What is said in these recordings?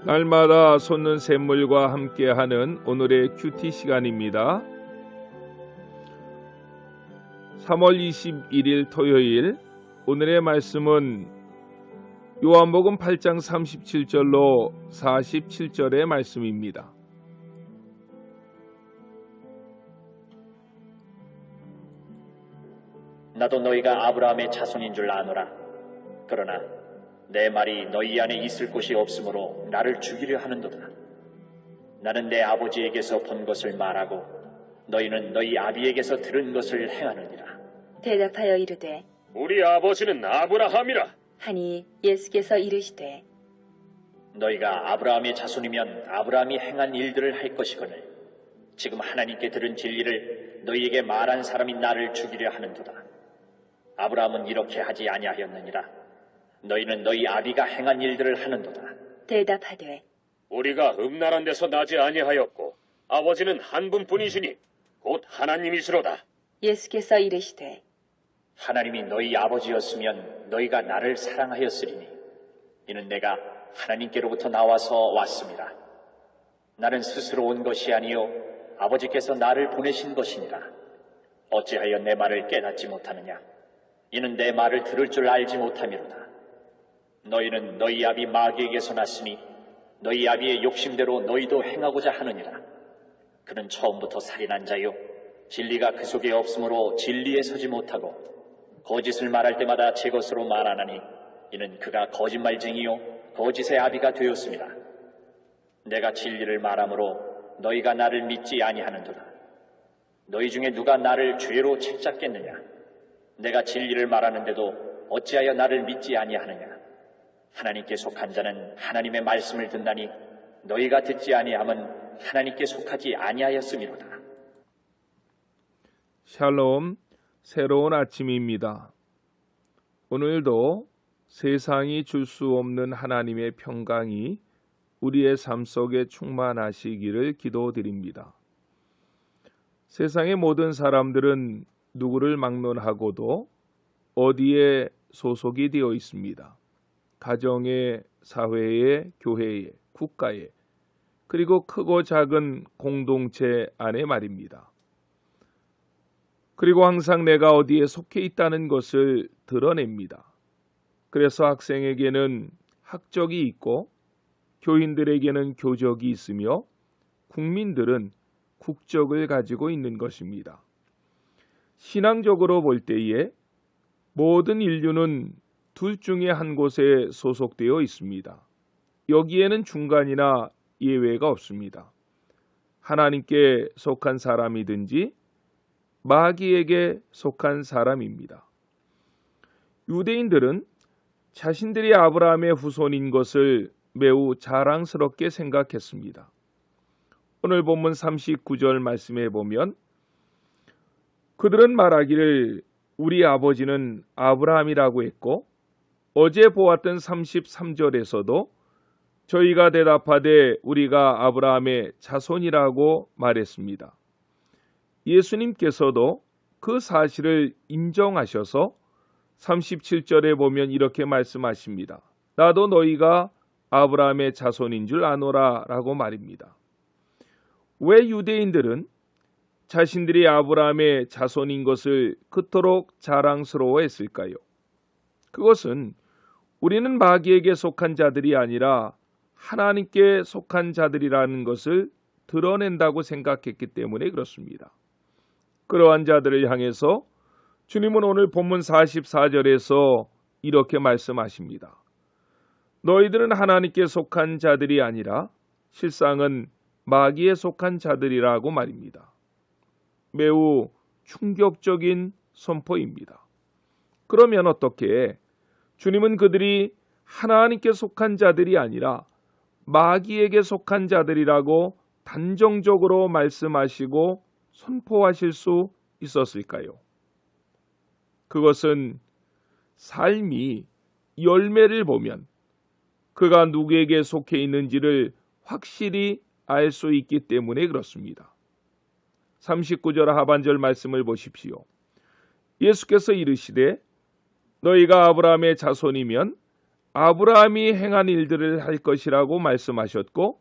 날마다 솟는 샘물과 함께하는 오늘의 큐티 시간입니다. 3월 21일 토요일, 오늘의 말씀은 요한복음 8장 37절로 47절의 말씀입니다. 나도 너희가 아브라함의 자손인 줄 아노라. 그러나 내 말이 너희 안에 있을 곳이 없으므로 나를 죽이려 하는도다. 나는 내 아버지에게서 본 것을 말하고 너희는 너희 아비에게서 들은 것을 행하느니라. 대답하여 이르되 우리 아버지는 아브라함이라 하니 예수께서 이르시되 너희가 아브라함의 자손이면 아브라함이 행한 일들을 할 것이거늘 지금 하나님께 들은 진리를 너희에게 말한 사람이 나를 죽이려 하는도다. 아브라함은 이렇게 하지 아니하였느니라. 너희는 너희 아비가 행한 일들을 하는도다. 대답하되 우리가 음란한 데서 나지 아니하였고 아버지는 한 분뿐이시니 곧 하나님이시로다. 예수께서 이르시되 하나님이 너희 아버지였으면 너희가 나를 사랑하였으리니 이는 내가 하나님께로부터 나와서 왔습니다. 나는 스스로 온 것이 아니요 아버지께서 나를 보내신 것이니라. 어찌하여 내 말을 깨닫지 못하느냐? 이는 내 말을 들을 줄 알지 못함이로다. 너희는 너희 아비 마귀에게서 났으니 너희 아비의 욕심대로 너희도 행하고자 하느니라. 그는 처음부터 살인한 자요 진리가 그 속에 없으므로 진리에 서지 못하고 거짓을 말할 때마다 제 것으로 말하나니 이는 그가 거짓말쟁이요 거짓의 아비가 되었습니다. 내가 진리를 말하므로 너희가 나를 믿지 아니하는도다. 너희 중에 누가 나를 죄로 책잡겠느냐? 내가 진리를 말하는데도 어찌하여 나를 믿지 아니하느냐? 하나님께 속한 자는 하나님의 말씀을 듣나니 너희가 듣지 아니함은 하나님께 속하지 아니하였음이로다. 샬롬, 새로운 아침입니다. 오늘도 세상이 줄 수 없는 하나님의 평강이 우리의 삶 속에 충만하시기를 기도드립니다. 세상의 모든 사람들은 누구를 막론하고도 어디에 소속이 되어 있습니다. 가정에, 사회에, 교회에, 국가에, 그리고 크고 작은 공동체 안에 말입니다. 그리고 항상 내가 어디에 속해 있다는 것을 드러냅니다. 그래서 학생에게는 학적이 있고 교인들에게는 교적이 있으며 국민들은 국적을 가지고 있는 것입니다. 신앙적으로 볼 때에 모든 인류는 둘 중에 한 곳에 소속되어 있습니다. 여기에는 중간이나 예외가 없습니다. 하나님께 속한 사람이든지 마귀에게 속한 사람입니다. 유대인들은 자신들이 아브라함의 후손인 것을 매우 자랑스럽게 생각했습니다. 오늘 본문 39절 말씀에 보면 그들은 말하기를 우리 아버지는 아브라함이라고 했고 어제 보았던 33절에서도 저희가 대답하되 우리가 아브라함의 자손이라고 말했습니다. 예수님께서도 그 사실을 인정하셔서 37절에 보면 이렇게 말씀하십니다. 나도 너희가 아브라함의 자손인 줄 아노라 라고 말입니다. 왜 유대인들은 자신들이 아브라함의 자손인 것을 그토록 자랑스러워했을까요? 그것은 우리는 마귀에게 속한 자들이 아니라 하나님께 속한 자들이라는 것을 드러낸다고 생각했기 때문에 그렇습니다. 그러한 자들을 향해서 주님은 오늘 본문 44절에서 이렇게 말씀하십니다. 너희들은 하나님께 속한 자들이 아니라 실상은 마귀에 속한 자들이라고 말입니다. 매우 충격적인 선포입니다. 그러면 어떻게 주님은 그들이 하나님께 속한 자들이 아니라 마귀에게 속한 자들이라고 단정적으로 말씀하시고 선포하실 수 있었을까요? 그것은 삶이 열매를 보면 그가 누구에게 속해 있는지를 확실히 알 수 있기 때문에 그렇습니다. 39절 하반절 말씀을 보십시오. 예수께서 이르시되 너희가 아브라함의 자손이면 아브라함이 행한 일들을 할 것이라고 말씀하셨고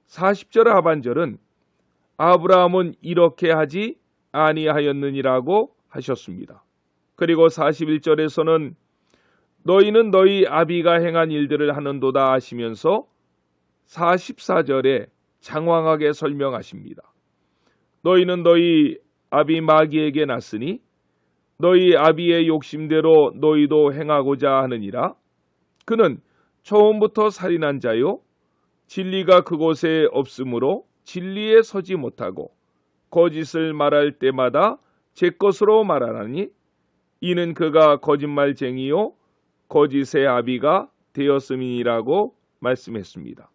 40절 하반절은 아브라함은 이렇게 하지 아니하였느니라고 하셨습니다. 그리고 41절에서는 너희는 너희 아비가 행한 일들을 하는도다 하시면서 44절에 장황하게 설명하십니다. 너희는 너희 아비 마귀에게 났으니 너희 아비의 욕심대로 너희도 행하고자 하느니라. 그는 처음부터 살인한 자요 진리가 그곳에 없으므로 진리에 서지 못하고 거짓을 말할 때마다 제 것으로 말하나니 이는 그가 거짓말쟁이요 거짓의 아비가 되었음이니라고 말씀했습니다.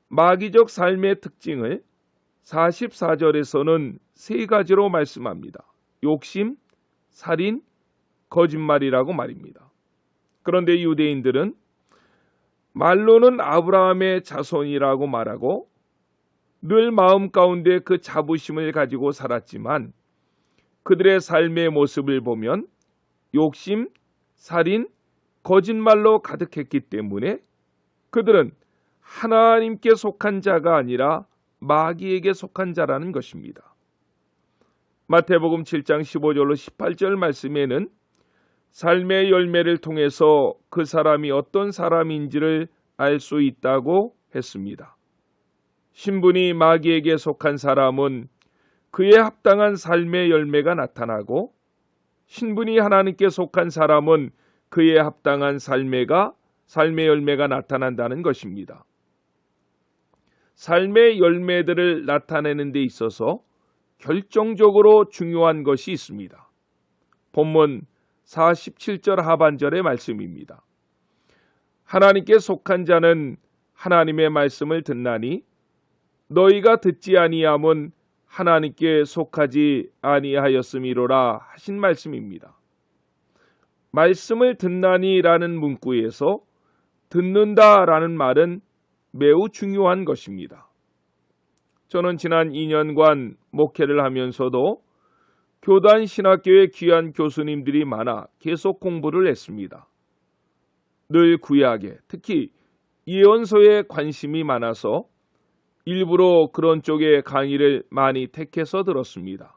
마귀적 삶의 특징을 44절에서는 세 가지로 말씀합니다. 욕심, 살인, 거짓말이라고 말입니다. 그런데 유대인들은 말로는 아브라함의 자손이라고 말하고 늘 마음 가운데 그 자부심을 가지고 살았지만 그들의 삶의 모습을 보면 욕심, 살인, 거짓말로 가득했기 때문에 그들은 하나님께 속한 자가 아니라 마귀에게 속한 자라는 것입니다. 마태복음 7장 15절로 18절 말씀에는 삶의 열매를 통해서 그 사람이 어떤 사람인지를 알 수 있다고 했습니다. 신분이 마귀에게 속한 사람은 그에 합당한 삶의 열매가 나타나고 신분이 하나님께 속한 사람은 그에 합당한 삶의 열매가 나타난다는 것입니다. 삶의 열매들을 나타내는 데 있어서 결정적으로 중요한 것이 있습니다. 본문 47절 하반절의 말씀입니다. 하나님께 속한 자는 하나님의 말씀을 듣나니 너희가 듣지 아니함은 하나님께 속하지 아니하였음이로라 하신 말씀입니다. 말씀을 듣나니라는 문구에서 듣는다라는 말은 매우 중요한 것입니다. 저는 지난 2년간 목회를 하면서도 교단 신학교의 귀한 교수님들이 많아 계속 공부를 했습니다. 늘 구약에 특히 예언서에 관심이 많아서 일부러 그런 쪽의 강의를 많이 택해서 들었습니다.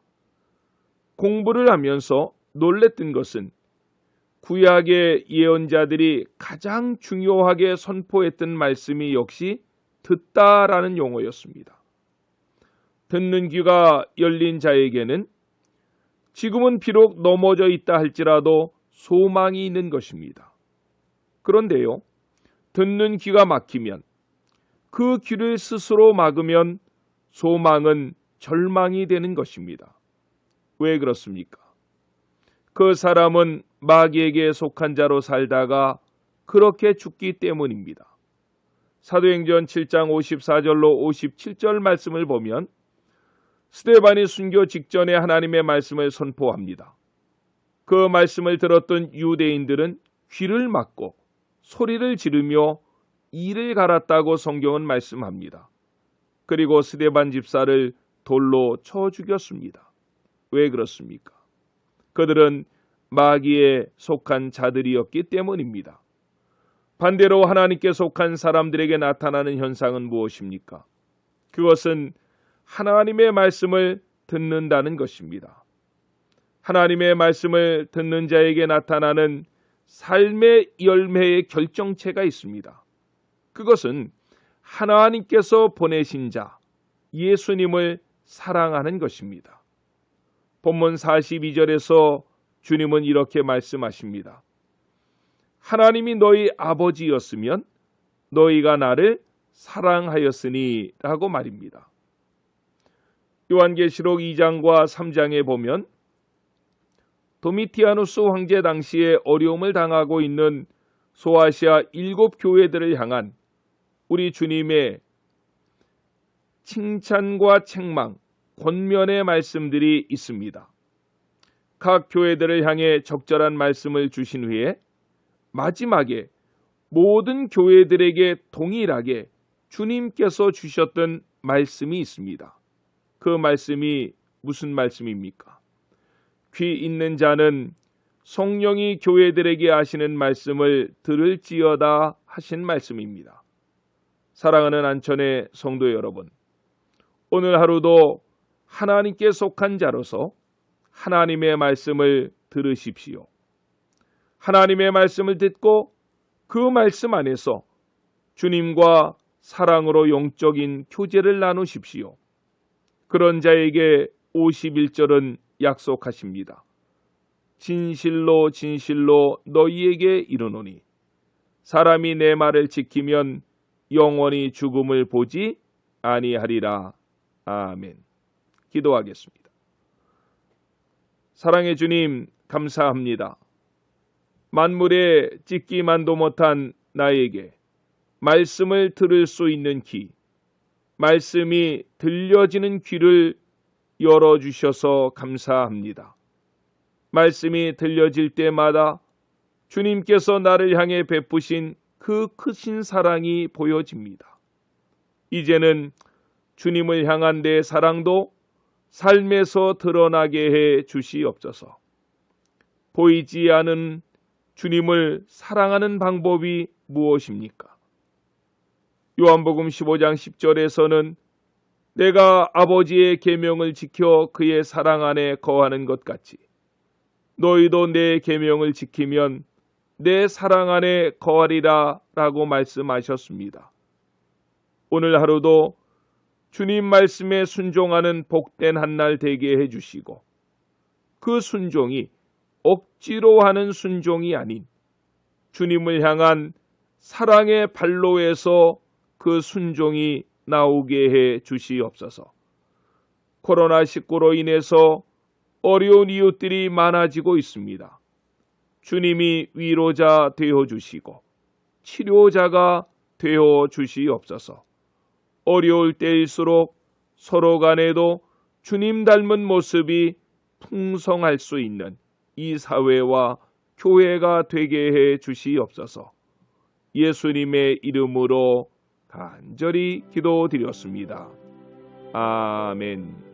공부를 하면서 놀랬던 것은 구약의 예언자들이 가장 중요하게 선포했던 말씀이 역시 듣다라는 용어였습니다. 듣는 귀가 열린 자에게는 지금은 비록 넘어져 있다 할지라도 소망이 있는 것입니다. 그런데요, 듣는 귀가 막히면 그 귀를 스스로 막으면 소망은 절망이 되는 것입니다. 왜 그렇습니까? 그 사람은 마귀에게 속한 자로 살다가 그렇게 죽기 때문입니다. 사도행전 7장 54절로 57절 말씀을 보면 스데반이 순교 직전에 하나님의 말씀을 선포합니다. 그 말씀을 들었던 유대인들은 귀를 막고 소리를 지르며 이를 갈았다고 성경은 말씀합니다. 그리고 스데반 집사를 돌로 쳐 죽였습니다. 왜 그렇습니까? 그들은 마귀에 속한 자들이었기 때문입니다. 반대로 하나님께 속한 사람들에게 나타나는 현상은 무엇입니까? 그것은 하나님의 말씀을 듣는다는 것입니다. 하나님의 말씀을 듣는 자에게 나타나는 삶의 열매의 결정체가 있습니다. 그것은 하나님께서 보내신 자, 예수님을 사랑하는 것입니다. 본문 42절에서 주님은 이렇게 말씀하십니다. 하나님이 너희 아버지였으면 너희가 나를 사랑하였으니 라고 말입니다. 요한계시록 2장과 3장에 보면 도미티아누스 황제 당시에 어려움을 당하고 있는 소아시아 7교회들을 향한 우리 주님의 칭찬과 책망, 권면의 말씀들이 있습니다. 각 교회들을 향해 적절한 말씀을 주신 후에 마지막에 모든 교회들에게 동일하게 주님께서 주셨던 말씀이 있습니다. 그 말씀이 무슨 말씀입니까? 귀 있는 자는 성령이 교회들에게 하시는 말씀을 들을지어다 하신 말씀입니다. 사랑하는 안천의 성도 여러분, 오늘 하루도 하나님께 속한 자로서 하나님의 말씀을 들으십시오. 하나님의 말씀을 듣고 그 말씀 안에서 주님과 사랑으로 영적인 교제를 나누십시오. 그런 자에게 51절은 약속하십니다. 진실로 진실로 너희에게 이르노니 사람이 내 말을 지키면 영원히 죽음을 보지 아니하리라. 아멘. 기도하겠습니다. 사랑의 주님, 감사합니다. 만물에 찢기만도 못한 나에게 말씀을 들을 수 있는 귀, 말씀이 들려지는 귀를 열어주셔서 감사합니다. 말씀이 들려질 때마다 주님께서 나를 향해 베푸신 그 크신 사랑이 보여집니다. 이제는 주님을 향한 내 사랑도 삶에서 드러나게 해 주시옵소서. 보이지 않은 주님을 사랑하는 방법이 무엇입니까? 요한복음 15장 10절에서는 내가 아버지의 계명을 지켜 그의 사랑 안에 거하는 것 같이 너희도 내 계명을 지키면 내 사랑 안에 거하리라 라고 말씀하셨습니다. 오늘 하루도 주님 말씀에 순종하는 복된 한날 되게 해주시고 그 순종이 억지로 하는 순종이 아닌 주님을 향한 사랑의 발로에서 그 순종이 나오게 해 주시옵소서. 코로나19로 인해서 어려운 이웃들이 많아지고 있습니다. 주님이 위로자 되어 주시고 치료자가 되어 주시옵소서. 어려울 때일수록 서로 간에도 주님 닮은 모습이 풍성할 수 있는 이 사회와 교회가 되게 해 주시옵소서. 예수님의 이름으로 간절히 기도드렸습니다. 아멘.